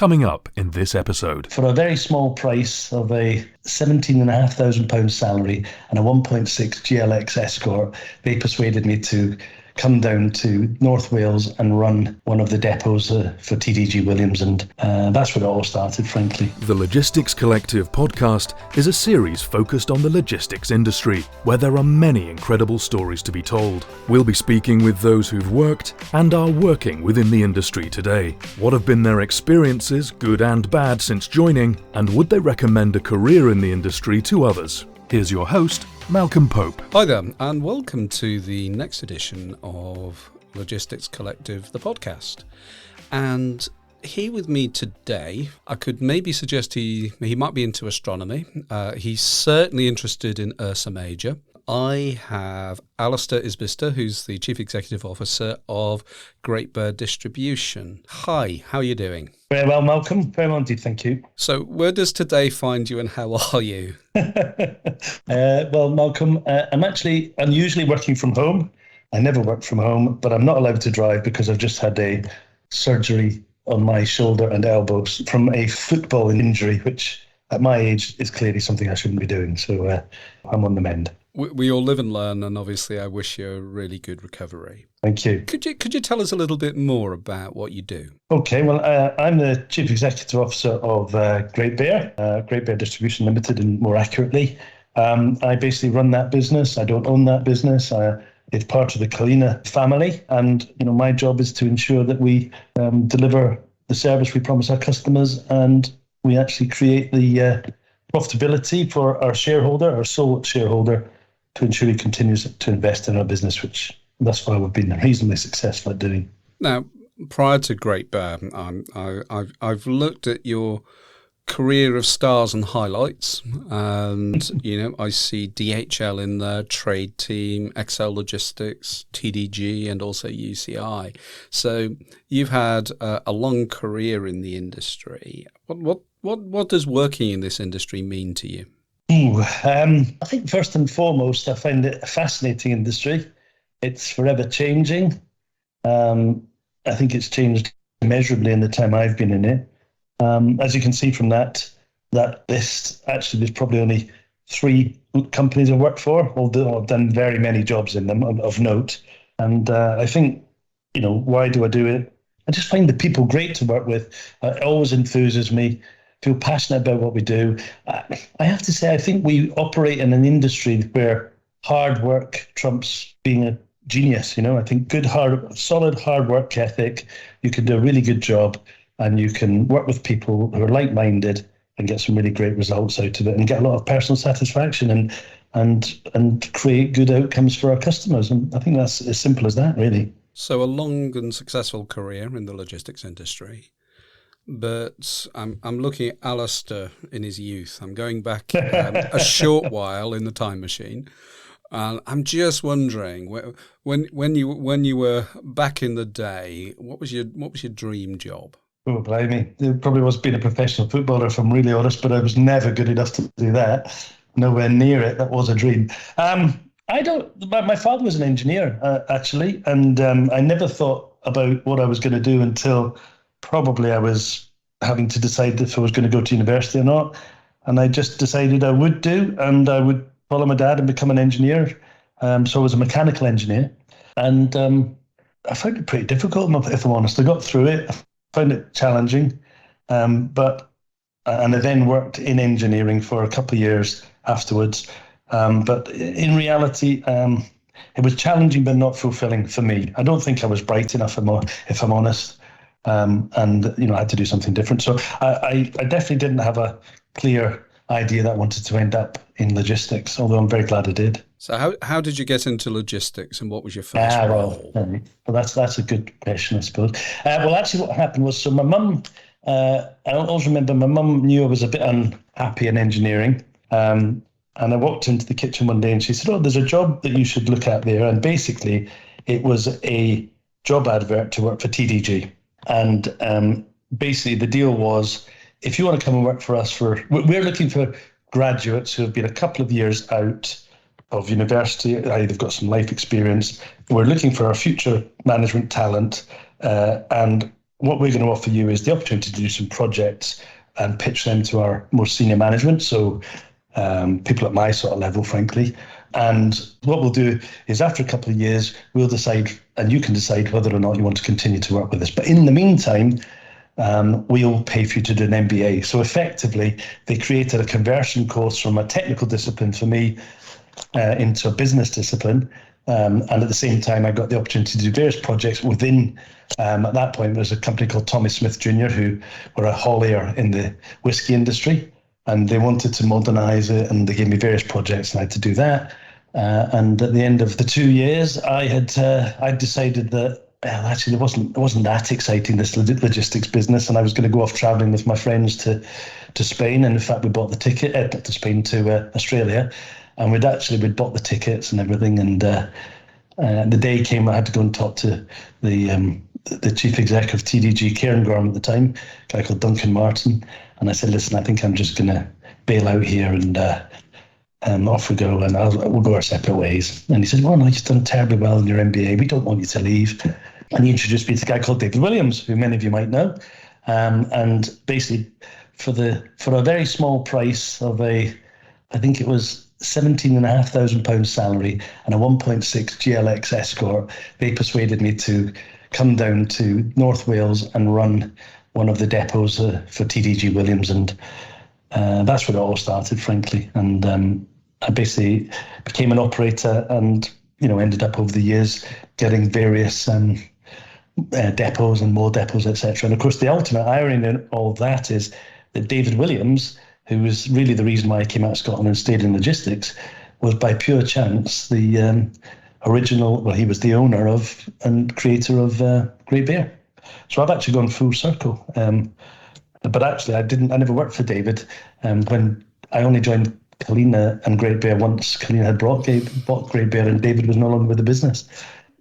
Coming up in this episode. For a very small price of a £17,500 salary and a 1.6 GLX Escort, they persuaded me to come down to North Wales and run one of the depots for TDG Williams, and that's where it all started, frankly. The Logistics Collective podcast is a series focused on the logistics industry, where there are many incredible stories to be told. We'll be speaking with those who've worked and are working within the industry today. What have been their experiences, good and bad, since joining, and would they recommend a career in the industry to others? Here's your host, Malcolm Pope. Hi there, and welcome to the next edition of Logistics Collective, the podcast. And here with me today, I could maybe suggest he might be into astronomy. He's certainly interested in Ursa Major. I have Alastair Isbister, who's the Chief Executive Officer of Great Bird Distribution. Hi, how are you doing? Very well, Malcolm. Very well indeed, thank you. So where does today find you and how are you? Well, Malcolm, I'm usually working from home. I never work from home, but I'm not allowed to drive because I've just had a surgery on my shoulder and elbows from a football injury, which at my age is clearly something I shouldn't be doing. So I'm on the mend. We all live and learn, and obviously I wish you a really good recovery. Thank you. Could you tell us a little bit more about what you do? Okay, well, I'm the Chief Executive Officer of Great Bear Distribution Limited, and more accurately. I basically run that business. I don't own that business. It's part of the Kalina family, and my job is to ensure that we deliver the service we promise our customers, and we actually create the profitability for our shareholder, our sole shareholder, to ensure he continues to invest in our business, which thus far we've been reasonably successful at doing. Now, prior to Great Bear, I've looked at your career of stars and highlights, and I see DHL in there, Trade Team, XL Logistics, TDG, and also UCI. So you've had a long career in the industry. What does working in this industry mean to you? I think first and foremost, I find it a fascinating industry. It's forever changing. I think it's changed immeasurably in the time I've been in it. As you can see from that list, actually, there's probably only 3 companies I work for, although I've done very many jobs in them of note. And I think, why do I do it? I just find the people great to work with. It always enthuses me. Feel passionate about what we do. I have to say, I think we operate in an industry where hard work trumps being a genius. I think solid hard work ethic, you can do a really good job, and you can work with people who are like-minded and get some really great results out of it, and get a lot of personal satisfaction and create good outcomes for our customers. And I think that's as simple as that, really. So a long and successful career in the logistics industry. But I'm looking at Alastair in his youth. I'm going back a short while in the time machine. I'm just wondering, when you were back in the day, what was your dream job? Oh, blimey. It probably was being a professional footballer, if I'm really honest, but I was never good enough to do that. Nowhere near it. That was a dream. My father was an engineer, actually, and I never thought about what I was going to do until probably I was having to decide if I was going to go to university or not. And I just decided I would do, and I would follow my dad and become an engineer. So I was a mechanical engineer. And I found it pretty difficult, if I'm honest. I got through it. I found it challenging. And I then worked in engineering for a couple of years afterwards. But in reality, it was challenging but not fulfilling for me. I don't think I was bright enough, if I'm honest. And I had to do something different. So I definitely didn't have a clear idea that I wanted to end up in logistics, although I'm very glad I did. So how did you get into logistics, and what was your first role? Well, that's a good question, I suppose. Well, actually, what happened was, so my mum, I always remember my mum knew I was a bit unhappy in engineering. And I walked into the kitchen one day and she said, "Oh, there's a job that you should look at there." And basically, it was a job advert to work for TDG. And basically the deal was, if you want to come and work for us we're looking for graduates who have been a couple of years out of university, they've got some life experience. We're looking for our future management talent, and what we're going to offer you is the opportunity to do some projects and pitch them to our more senior management. So people at my sort of level, frankly. And what we'll do is after a couple of years, we'll decide, and you can decide whether or not you want to continue to work with us. But in the meantime, we'll pay for you to do an MBA. So effectively, they created a conversion course from a technical discipline for me into a business discipline. And at the same time, I got the opportunity to do various projects within, at that point, there was a company called Tommy Smith Jr., who were a haulier in the whiskey industry. And they wanted to modernise it, and they gave me various projects, and I had to do that. And at the end of the 2 years, I'd decided that actually it wasn't that exciting, this logistics business, and I was going to go off travelling with my friends to Spain. And in fact, we bought the ticket not to Spain, to Australia, and we'd bought the tickets and everything. And the day came, I had to go and talk to the chief exec of TDG Cairngorm at the time, a guy called Duncan Martin. And I said, listen, I think I'm just going to bail out here, and off we go, and we'll go our separate ways. And he said, well, no, you've done terribly well in your MBA. We don't want you to leave. And he introduced me to a guy called David Williams, who many of you might know. And basically, for a very small price of I think it was £17,500 salary and a 1.6 GLX Escort, they persuaded me to come down to North Wales and run one of the depots for TDG Williams, and that's where it all started, frankly. And I basically became an operator, and ended up over the years getting various depots and more depots, etc. And of course, the ultimate irony in all of that is that David Williams, who was really the reason why I came out of Scotland and stayed in logistics, was by pure chance the original. Well, he was the owner of and creator of Great Bear. So I've actually gone full circle. But actually, I never worked for David. When I only joined Kalina and Great Bear once Kalina had bought Great Bear, and David was no longer with the business.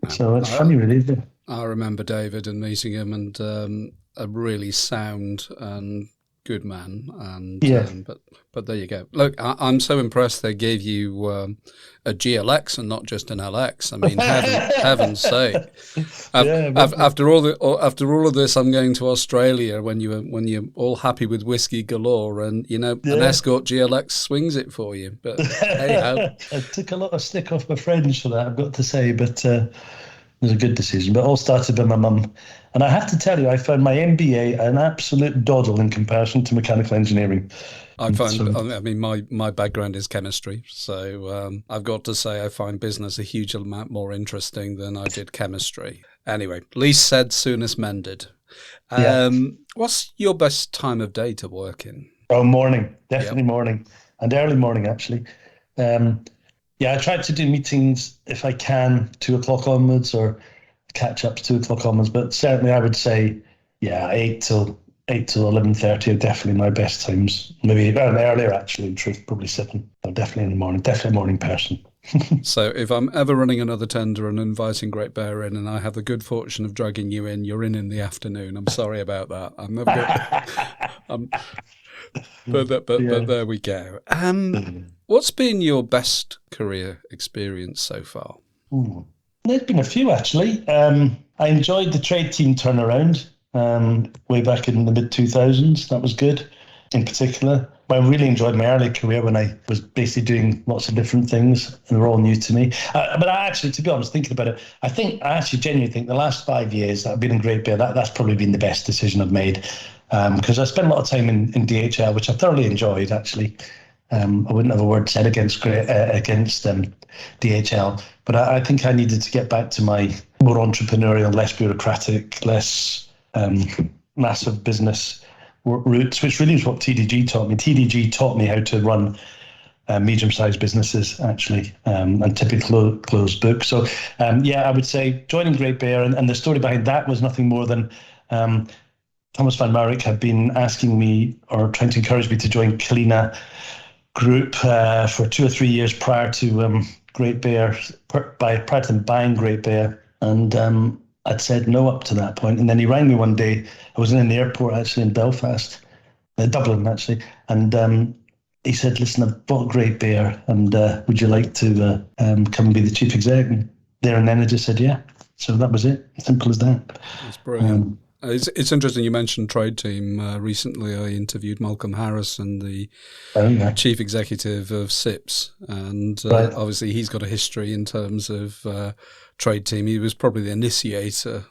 So it's funny, really. I remember David and meeting him, and a really sound and good man. And yeah. But there you go. Look, I'm so impressed they gave you a GLX and not just an LX. I mean, heaven's sake! After all of this, I'm going to Australia when you're all happy with whiskey galore, and an Escort GLX swings it for you. But hey, I took a lot of stick off my friends for that, I've got to say, but it was a good decision. But it all started by my mum. And I have to tell you, I found my MBA an absolute doddle in comparison to mechanical engineering. My background is chemistry, so I've got to say I find business a huge amount more interesting than I did chemistry. Anyway, least said, soonest mended. What's your best time of day to work in? Oh, morning, definitely morning, and early morning, actually. I try to do meetings if I can, 2:00 onwards, or catch up to 2:00 onwards. But certainly, I would say, 8 till 11:30 are definitely my best times. Maybe even earlier, actually. In truth, probably 7. But definitely in the morning. Definitely a morning person. So if I'm ever running another tender and inviting Great Bear in, and I have the good fortune of dragging you in, you're in the afternoon. I'm sorry about that. I'm never going. But there we go. What's been your best career experience so far? There's been a few, actually. I enjoyed the trade team turnaround way back in the mid-2000s. That was good, in particular. But I really enjoyed my early career when I was basically doing lots of different things, and they were all new to me. But I actually, to be honest, thinking about it, I actually genuinely think the last 5 years that I've been in Great Bear, that's probably been the best decision I've made. Because I spent a lot of time in DHL, which I thoroughly enjoyed, actually. I wouldn't have a word said against DHL, but I think I needed to get back to my more entrepreneurial, less bureaucratic, less massive business roots, which really is what TDG taught me. TDG taught me how to run medium-sized businesses, actually, and typically closed books. So, I would say joining Great Bear, and the story behind that was nothing more than Thomas van Marwijk had been asking me, or trying to encourage me, to join Kalina Group for 2 or 3 years prior to Great Bear, prior to them buying Great Bear, and I'd said no up to that point. And then he rang me one day. I was in an airport, actually, in Belfast, Dublin, actually, and he said, "Listen, I've bought Great Bear, and would you like to come and be the chief exec?" And there and then I just said, yeah. So that was it. Simple as that. That's brilliant. It's interesting you mentioned Trade Team. Recently I interviewed Malcolm Harrison, the chief executive of SIPS, and obviously he's got a history in terms of Trade Team. He was probably the initiator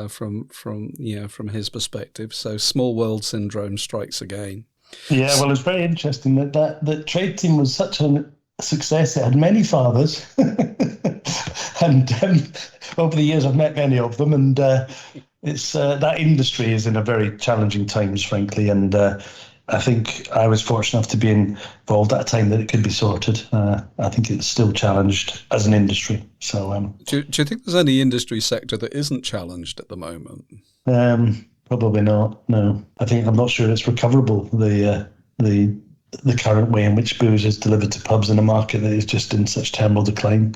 from his perspective. So small world syndrome strikes again. Yeah, well, it's very interesting that Trade Team was such a success. It had many fathers, and over the years I've met many of them, and it's that industry is in a very challenging times, frankly, and I think I was fortunate enough to be involved at a time that it could be sorted. I think it's still challenged as an industry. So, do you think there's any industry sector that isn't challenged at the moment? Probably not. No, I'm not sure it's recoverable. The current way in which booze is delivered to pubs in a market that is just in such terrible decline.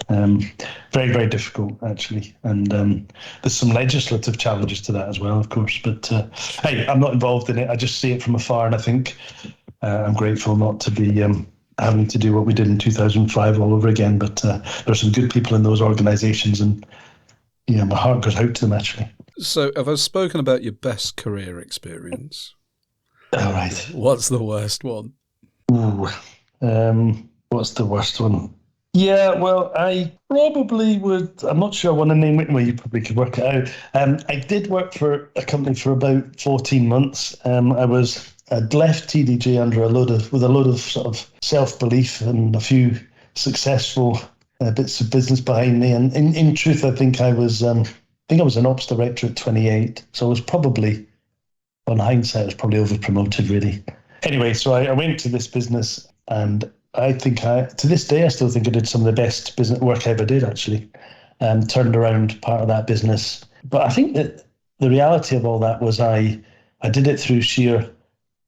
Very, very difficult, actually. And there's some legislative challenges to that as well, of course. But hey, I'm not involved in it. I just see it from afar, and I think I'm grateful not to be having to do what we did in 2005 all over again. But there's some good people in those organisations, and my heart goes out to them, actually. So have I spoken about your best career experience? All right. What's the worst one? Ooh, what's the worst one? Yeah, well, I probably would. I'm not sure I want to name it. Well, you probably could work it out. I did work for a company for about 14 months. I'd left TDG with a load of sort of self-belief and a few successful bits of business behind me. And in truth, I think I was an ops director at 28. So I was probably, on hindsight, I was probably over-promoted, really. Anyway, so I went to this business, and I think to this day, I still think I did some of the best business work I ever did, actually. Turned around part of that business. But I think that the reality of all that was I did it through sheer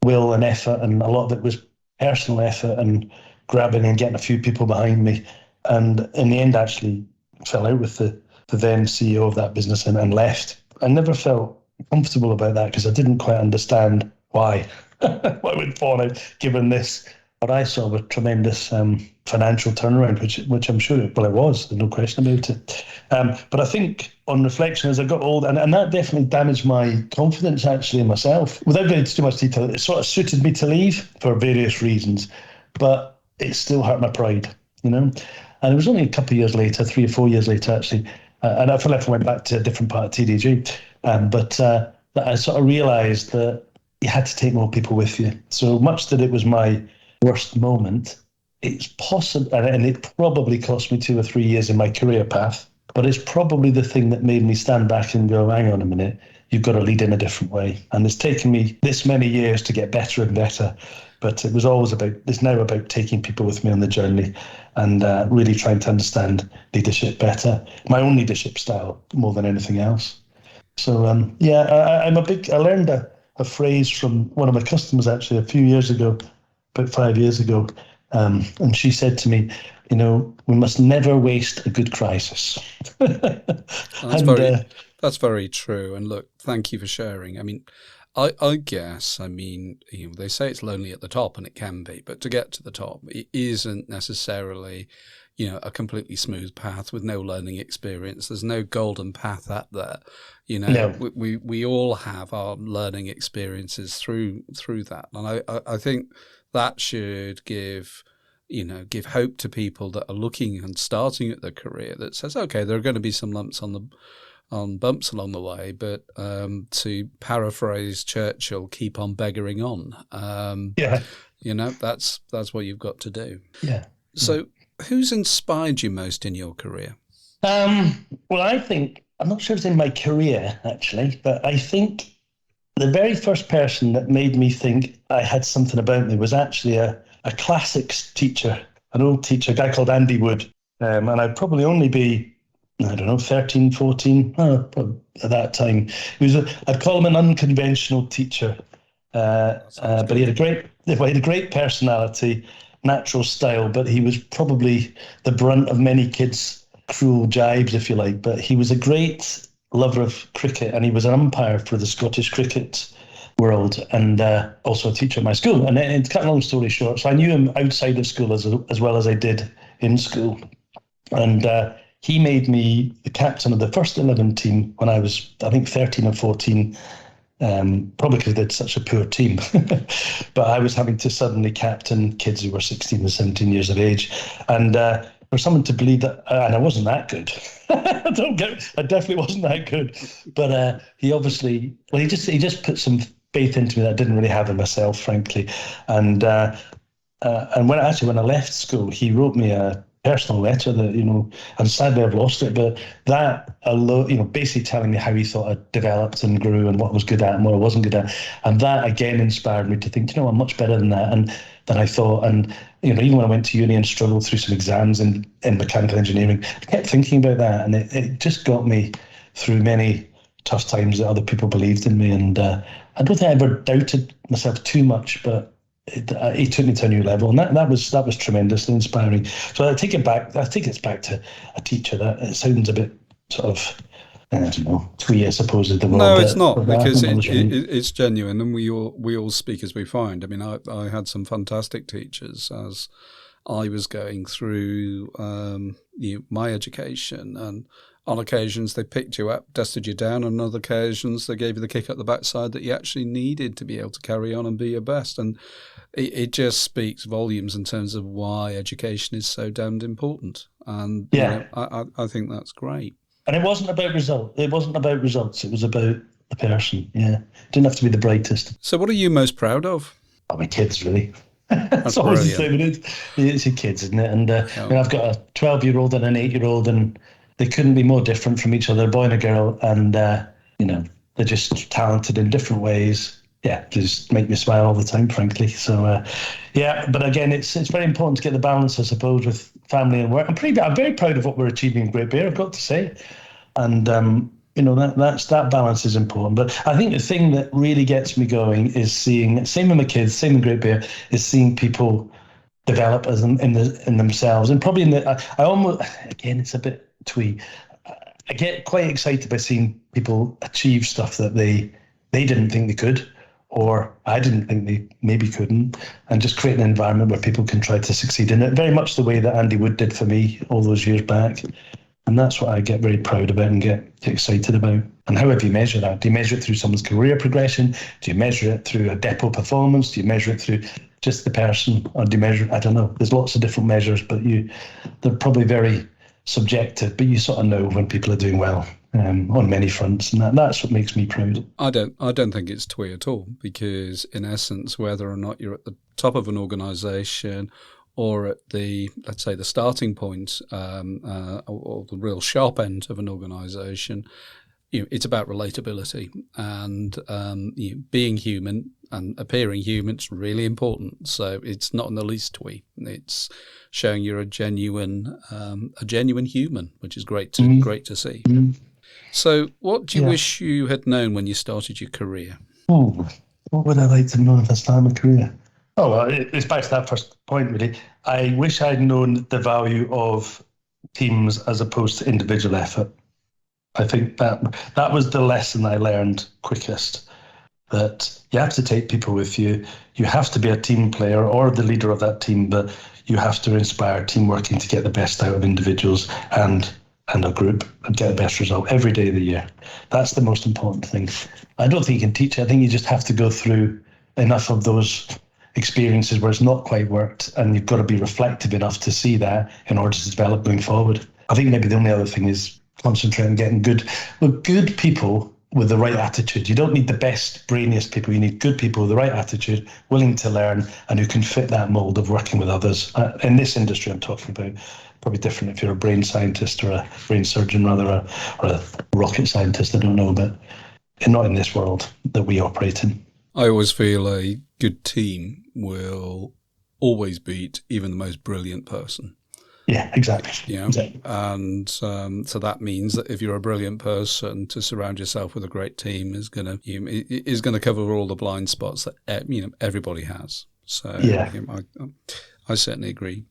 will and effort, and a lot of it was personal effort and grabbing and getting a few people behind me. And in the end, actually fell out with the then CEO of that business and left. I never felt comfortable about that because I didn't quite understand why I would fall out, given this, what I saw was tremendous financial turnaround, which I'm sure it was, there's no question about it. But I think on reflection, as I got older, and that definitely damaged my confidence actually in myself. Without going into too much detail, it sort of suited me to leave for various reasons, but it still hurt my pride, And it was only a couple of years later, 3 or 4 years later actually, and I left and went back to a different part of TDG. But that I sort of realised that you had to take more people with you. So much that it was my worst moment, it's possible, and it probably cost me 2 or 3 years in my career path, but it's probably the thing that made me stand back and go, hang on a minute, you've got to lead in a different way. And it's taken me this many years to get better and better, but it's now about taking people with me on the journey and really trying to understand leadership better, my own leadership style more than anything else. So, I learned a phrase from one of my customers actually a few years ago, about 5 years ago. And she said to me, we must never waste a good crisis. That's very true. And look, thank you for sharing. I mean, I guess, they say it's lonely at the top, and it can be, but to get to the top, it isn't necessarily, a completely smooth path with no learning experience. There's no golden path out there. No. We all have our learning experiences through that. And I think that should give hope to people that are looking and starting at their career, that says, okay, there are going to be some lumps on bumps along the way, but to paraphrase Churchill, keep on beggaring on. That's what you've got to do. Yeah. So who's inspired you most in your career? Well, I think, I'm not sure it's in my career actually, but I think the very first person that made me think I had something about me was actually a classics teacher, an old teacher, a guy called Andy Wood. And I'd probably only be, 13, 14, at that time. I'd call him an unconventional teacher, but he had a great personality, natural style, but he was probably the brunt of many kids' cruel jibes, if you like. But he was a great lover of cricket, and he was an umpire for the Scottish cricket world, and also a teacher at my school. And to cut a long story short, so I knew him outside of school as well as I did in school. And he made me the captain of the first 11 team when I was, I think, 13 or 14. Probably because they'd such a poor team. But I was having to suddenly captain kids who were 16 and 17 years of age. And for someone to believe that, and I wasn't that good. I definitely wasn't that good. But he obviously, well, he just put some faith into me that I didn't really have in myself, frankly. And when I left school, he wrote me a personal letter that, and sadly I've lost it, but that alone, basically telling me how he thought I developed and grew and what I was good at and what I wasn't good at. And that again inspired me to think, I'm much better than that and than I thought. And, even when I went to uni and struggled through some exams in mechanical engineering, I kept thinking about that. And it just got me through many tough times that other people believed in me. And I don't think I ever doubted myself too much, but he took me to a new level, and that was tremendously inspiring. So I take it back. I think it's back to a teacher. That it sounds a bit sort of, I don't know, twee, I suppose, is the word. No, it's not, because it's genuine, and we all speak as we find. I mean, I had some fantastic teachers as I was going through my education, and on occasions they picked you up, dusted you down, and on other occasions they gave you the kick up the backside that you actually needed to be able to carry on and be your best. And it just speaks volumes in terms of why education is so damned important. And I think that's great. And it wasn't about results. It wasn't about results. It was about the person. Yeah, didn't have to be the brightest. So, what are you most proud of? Oh, my kids, really. That's always the same. It's your kids, isn't it? And I've got a 12-year-old and an 8-year-old, and they couldn't be more different from each other, a boy and a girl, and they're just talented in different ways. Yeah, just make me smile all the time, frankly. So, but again, it's very important to get the balance, I suppose, with family and work. I'm very proud of what we're achieving in Great Bear, I've got to say, and that balance is important. But I think the thing that really gets me going is seeing, same with my kids, same in Great Bear, is seeing people develop as in themselves, and probably I almost, again, it's a bit twee. I get quite excited by seeing people achieve stuff that they didn't think they could, or I didn't think they maybe couldn't, and just create an environment where people can try to succeed in it, very much the way that Andy Wood did for me all those years back. And that's what I get very proud about and get excited about. And how do you measure that? Do you measure it through someone's career progression? Do you measure it through a depot performance? Do you measure it through just the person? Or do you measure, I don't know, there's lots of different measures, but they're probably very subjective, but you sort of know when people are doing well on many fronts, and that's what makes me proud. I don't think it's twee at all, because in essence, whether or not you're at the top of an organisation or at the, let's say, the starting point or the real sharp end of an organisation, it's about relatability, and being human and appearing human is really important. So it's not in the least twee. It's showing you're a genuine human, which is great to see. Mm-hmm. So, what do you wish you had known when you started your career? Oh, what would I like to know if I started my career? Oh, well, it's back to that first point, really. I wish I'd known the value of teams as opposed to individual effort. I think that was the lesson I learned quickest, that you have to take people with you. You have to be a team player or the leader of that team, but you have to inspire team working to get the best out of individuals and a group and get the best result every day of the year. That's the most important thing. I don't think you can teach it. I think you just have to go through enough of those experiences where it's not quite worked, and you've got to be reflective enough to see that in order to develop going forward. I think maybe the only other thing is concentrate on getting good people with the right attitude. You don't need the best, brainiest people. You need good people with the right attitude, willing to learn, and who can fit that mold of working with others. In this industry I'm talking about, probably different if you're a brain scientist or a brain surgeon rather, or a rocket scientist, I don't know, but not in this world that we operate in. I always feel a good team will always beat even the most brilliant person. Yeah, exactly. Exactly. And so that means that if you're a brilliant person, to surround yourself with a great team is going to cover all the blind spots that everybody has. So yeah, I certainly agree.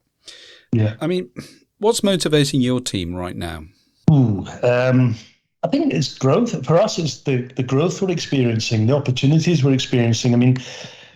Yeah. I mean, what's motivating your team right now? I think it's growth. For us, it's the growth we're experiencing, the opportunities we're experiencing. I mean,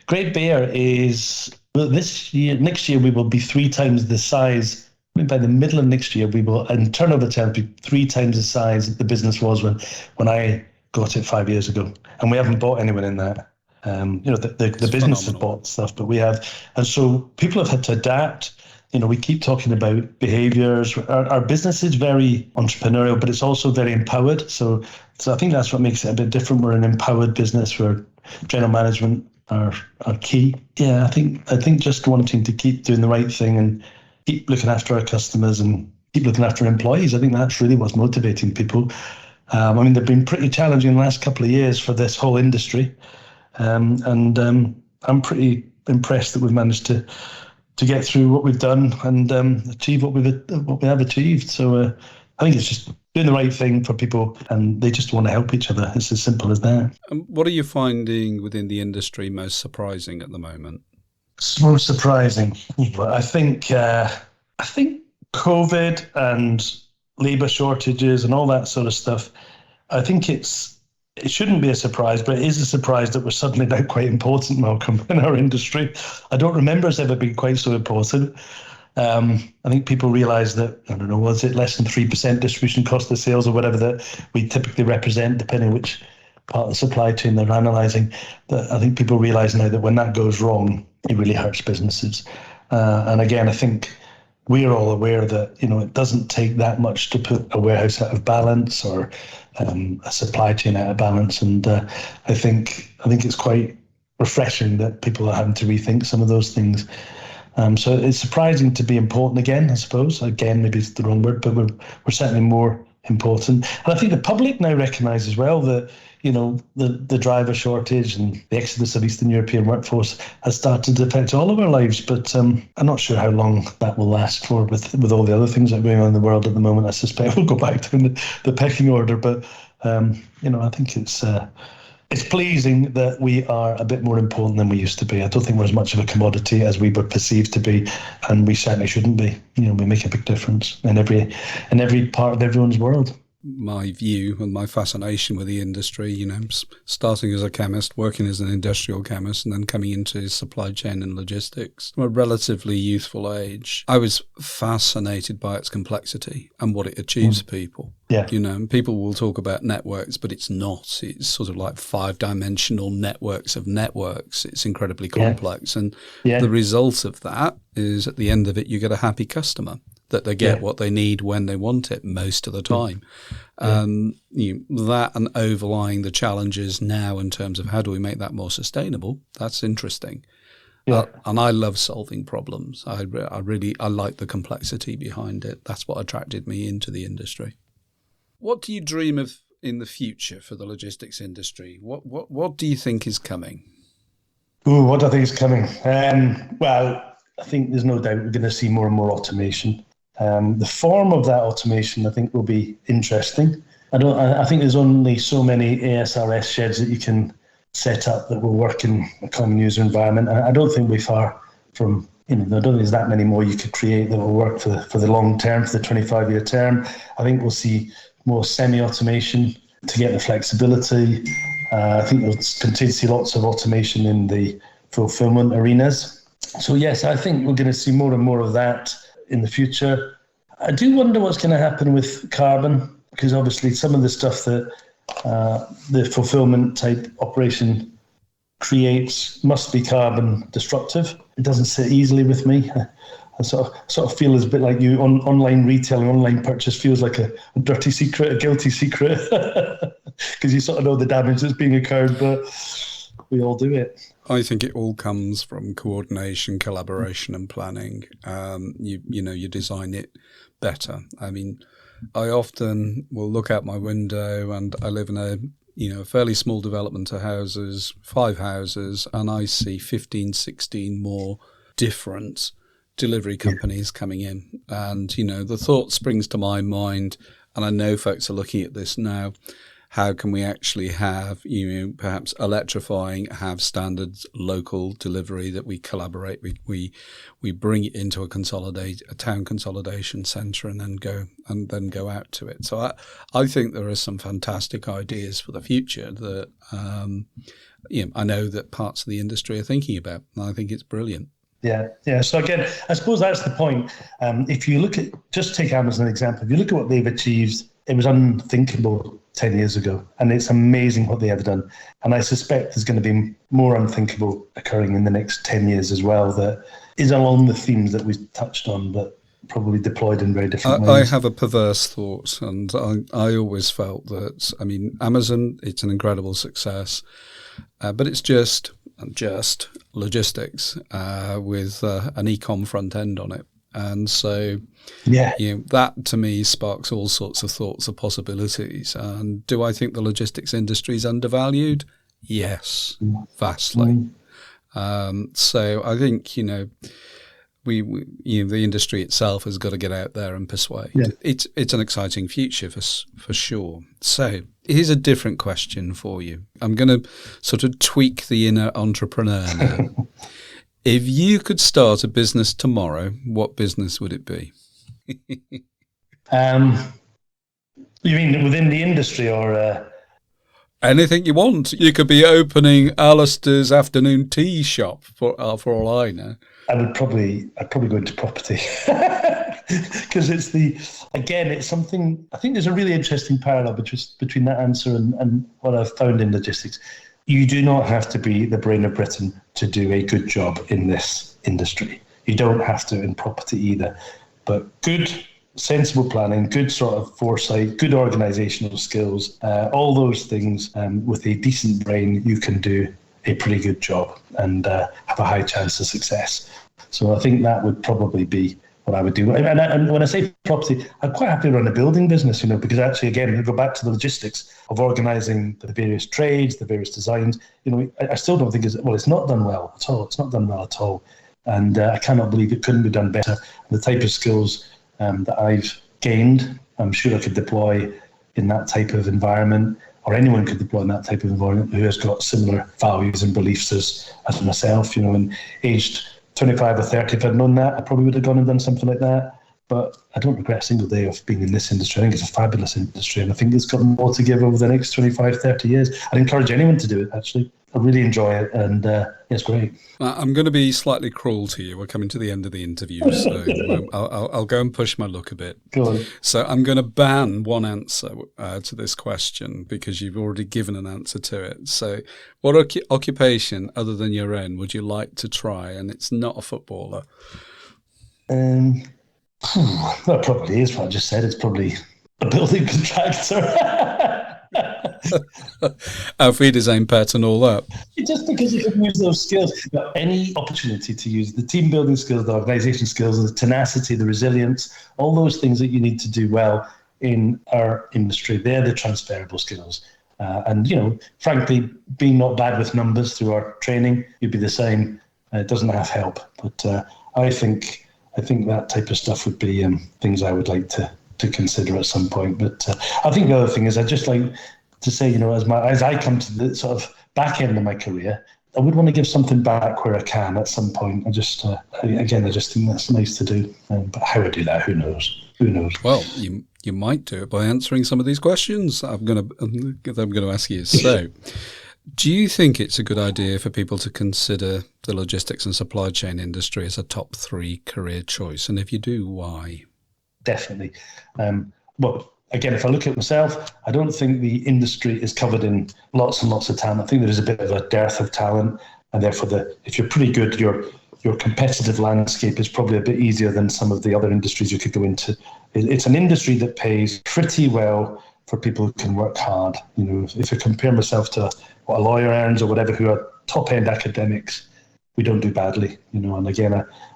Great Bear is, next year we will be 3 times the size by the middle of next year, we will, in turnover terms, be 3 times the size that the business was when I got it 5 years ago. And we haven't bought anyone in that. The business has bought stuff, but we have. And so people have had to adapt. We keep talking about behaviors. Our business is very entrepreneurial, but it's also very empowered. So I think that's what makes it a bit different. We're an empowered business where general management are key. Yeah, I think just wanting to keep doing the right thing and keep looking after our customers and keep looking after employees. I think that's really what's motivating people. They've been pretty challenging the last couple of years for this whole industry. And I'm pretty impressed that we've managed to get through what we've done and achieve what we have achieved. So I think it's just doing the right thing for people, and they just want to help each other. It's as simple as that. What are you finding within the industry most surprising at the moment? Most surprising. I think COVID and labour shortages and all that sort of stuff. I think it shouldn't be a surprise, but it is a surprise that we're suddenly now quite important, Malcolm, in our industry. I don't remember us ever being quite so important. I think people realise that, I don't know, was it less than 3% distribution cost of sales or whatever that we typically represent, depending which part of the supply chain they're analysing. That I think people realise now that when that goes wrong, it really hurts businesses. And again, I think we're all aware that, it doesn't take that much to put a warehouse out of balance or a supply chain out of balance. And I think it's quite refreshing that people are having to rethink some of those things. So it's surprising to be important again, I suppose. Again, maybe it's the wrong word, but we're certainly more important. And I think the public now recognise as well that, the driver shortage and the exodus of Eastern European workforce has started to affect all of our lives. But I'm not sure how long that will last for with all the other things that are going on in the world at the moment. I suspect we'll go back to the pecking order. But, I think it's pleasing that we are a bit more important than we used to be. I don't think we're as much of a commodity as we were perceived to be, and we certainly shouldn't be. We make a big difference in every part of everyone's world. My view and my fascination with the industry, starting as a chemist, working as an industrial chemist, and then coming into supply chain and logistics from a relatively youthful age, I was fascinated by its complexity and what it achieves for people. Yeah. People will talk about networks, but it's not. It's sort of like 5-dimensional networks of networks. It's incredibly complex. And the result of that is, at the end of it, you get a happy customer, that they get what they need when they want it most of the time. That and overlying the challenges now in terms of how do we make that more sustainable, that's interesting. And I love solving problems. I like the complexity behind it. That's what attracted me into the industry. What do you dream of in the future for the logistics industry? What do you think is coming? What do I think is coming? Well, I think there's no doubt we're going to see more and more automation. The form of that automation, I think, will be interesting. I think there's only so many ASRS sheds that you can set up that will work in a common user environment. I don't think we're far from, I don't think there's that many more you could create that will work for the long term, for the 25-year term. I think we'll see more semi-automation to get the flexibility. I think we'll continue to see lots of automation in the fulfillment arenas. So yes, I think we're going to see more and more of that in the future. I do wonder what's going to happen with carbon, because obviously some of the stuff that the fulfillment type operation creates must be carbon destructive. It doesn't sit easily with me. I sort of feel it's a bit like you online retailing, online purchase feels like a dirty secret, a guilty secret, because you sort of know the damage that's being occurred, but we all do it. I think it all comes from coordination, collaboration, and planning. You design it better. I often will look out my window, and I live in a fairly small development of houses, 5 houses, and I see 15, 16 more different delivery companies coming in. And, the thought springs to my mind, and I know folks are looking at this now. How can we actually have, perhaps electrifying, have standard local delivery that we collaborate, we bring it into a town consolidation centre and then go out to it. So I think there are some fantastic ideas for the future that I know that parts of the industry are thinking about, and I think it's brilliant. Yeah. So again, I suppose that's the point. If you look at, just take Amazon as an example, if you look at what they've achieved, it was unthinkable 10 years ago. And it's amazing what they have done. And I suspect there's going to be more unthinkable occurring in the next 10 years as well, that is along the themes that we've touched on, but probably deployed in very different I ways. have a perverse thought, and I always felt that, I mean, Amazon, it's an incredible success, but it's just logistics with an e-com front end on it. And so that to me sparks all sorts of thoughts of possibilities. And do I think the logistics industry is undervalued? Yes, vastly. So I think, we the industry itself has got to get out there and persuade. Yeah. It's an exciting future for sure. So here's a different question for you. I'm going to sort of tweak the inner entrepreneur now. If you could start a business tomorrow, what business would it be? You mean within the industry or? Anything you want. You could be opening Alastair's afternoon tea shop for all I know. I'd probably go into property because it's something. I think there's a really interesting parallel between that answer and what I've found in logistics. You do not have to be the brain of Britain to do a good job in this industry. You don't have to in property either, but good, sensible planning, good sort of foresight, good organisational skills, all those things with a decent brain, you can do a pretty good job and have a high chance of success. So I think that would probably be what I would do. And when I say property, I'm quite happy to run a building business, because actually, again, we go back to the logistics of organising the various trades, the various designs. I still don't think it's not done well at all. It's not done well at all. And I cannot believe it couldn't be done better. The type of skills that I've gained, I'm sure I could deploy in that type of environment, or anyone could deploy in that type of environment who has got similar values and beliefs as myself, and aged 25 or 30, if I'd known that, I probably would have gone and done something like that. But I don't regret a single day of being in this industry. I think it's a fabulous industry, and I think it's got more to give over the next 25, 30 years. I'd encourage anyone to do it, actually. I really enjoy it, and it's great. I'm going to be slightly cruel to you. We're coming to the end of the interview, so I'll go and push my luck a bit. Go on. So I'm going to ban one answer to this question because you've already given an answer to it. So what occupation, other than your own, would you like to try? And it's not a footballer. That probably is what I just said. It's probably a building contractor. Free design pet and all that. Just because you can use those skills, any opportunity to use the team building skills, the organisation skills, the tenacity, the resilience, all those things that you need to do well in our industry, they're the transferable skills. And frankly, being not bad with numbers through our training, you'd be the same. It doesn't have help, but I think that type of stuff would be things I would like to consider at some point. But I think the other thing is I just like to say, as I come to the sort of back end of my career, I would want to give something back where I can at some point. I just think that's nice to do. But how I do that, who knows? Well, you might do it by answering some of these questions I'm going to ask you. So, do you think it's a good idea for people to consider the logistics and supply chain industry as a top 3 career choice? And if you do, why? Definitely. Well, again, if I look at myself, I don't think the industry is covered in lots and lots of talent. I think there is a bit of a dearth of talent, and therefore, if you're pretty good, your competitive landscape is probably a bit easier than some of the other industries you could go into. It's an industry that pays pretty well for people who can work hard. If I compare myself to what a lawyer earns or whatever, who are top-end academics, we don't do badly. And again,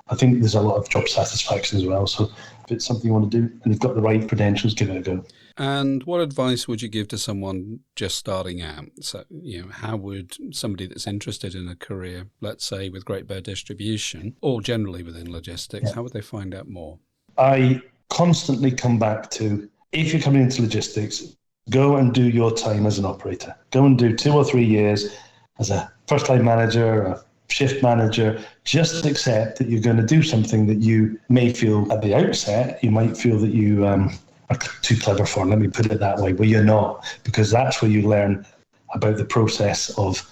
I think there's a lot of job satisfaction as well. So if it's something you want to do and you've got the right credentials, give it a go. And what advice would you give to someone just starting out? So, how would somebody that's interested in a career, let's say with Great Bear Distribution or generally within logistics, how would they find out more? I constantly come back to, if you're coming into logistics, go and do your time as an operator. Go and do 2 or 3 years as a first-line manager, a shift manager. Just accept that you're going to do something that you may feel at the outset, you might feel that you are too clever for, let me put it that way, but you're not, because that's where you learn about the process of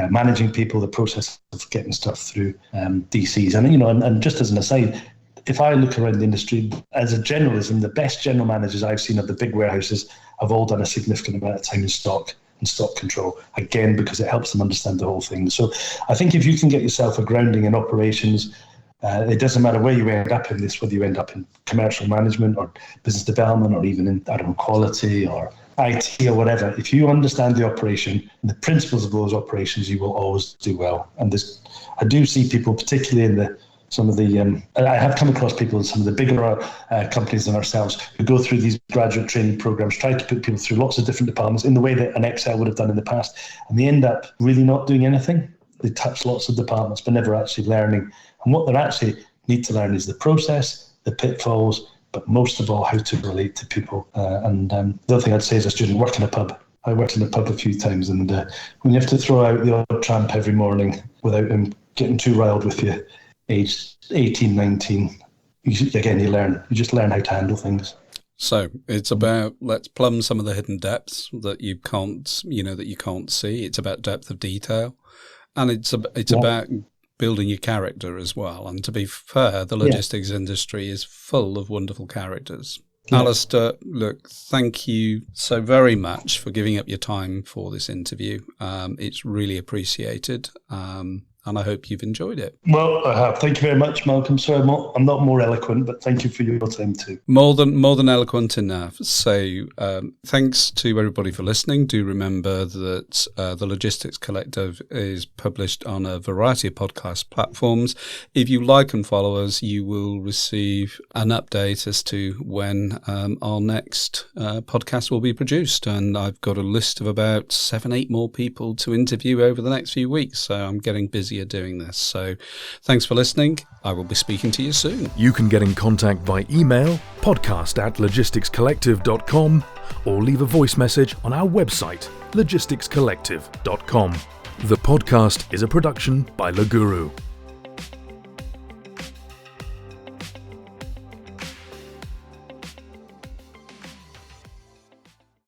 managing people, the process of getting stuff through DCs. And just as an aside, if I look around the industry, as a generalism, the best general managers I've seen of the big warehouses have all done a significant amount of time in stock and stock control, again, because it helps them understand the whole thing. So I think if you can get yourself a grounding in operations, it doesn't matter where you end up in this, whether you end up in commercial management or business development or even in, quality or IT or whatever. If you understand the operation and the principles of those operations, you will always do well. And I do see people, particularly in I have come across people in some of the bigger companies than ourselves who go through these graduate training programs, try to put people through lots of different departments in the way that an Excel would have done in the past, and they end up really not doing anything. They touch lots of departments, but never actually learning. And what they actually need to learn is the process, the pitfalls, but most of all, how to relate to people. The other thing I'd say as a student, work in a pub. I worked in a pub a few times, and when you have to throw out the odd tramp every morning without him getting too riled with you, age 18, 19, you just learn how to handle things. So it's about, let's plumb some of the hidden depths that you can't see. It's about depth of detail, and it's about building your character as well. And to be fair, the logistics industry is full of wonderful characters. Yeah. Alastair, look, thank you so very much for giving up your time for this interview. It's really appreciated. And I hope you've enjoyed it. Well, I have. Thank you very much, Malcolm. Sorry, I'm not more eloquent, but thank you for your time too. More than eloquent enough. So thanks to everybody for listening. Do remember that the Logistics Collective is published on a variety of podcast platforms. If you like and follow us, you will receive an update as to when our next podcast will be produced. And I've got a list of about 7-8 more people to interview over the next few weeks. So I'm getting busy are doing this. So thanks for listening. I will be speaking to you soon. You can get in contact by email, podcast@logisticscollective.com, or leave a voice message on our website, logisticscollective.com. The podcast is a production by Le Guru.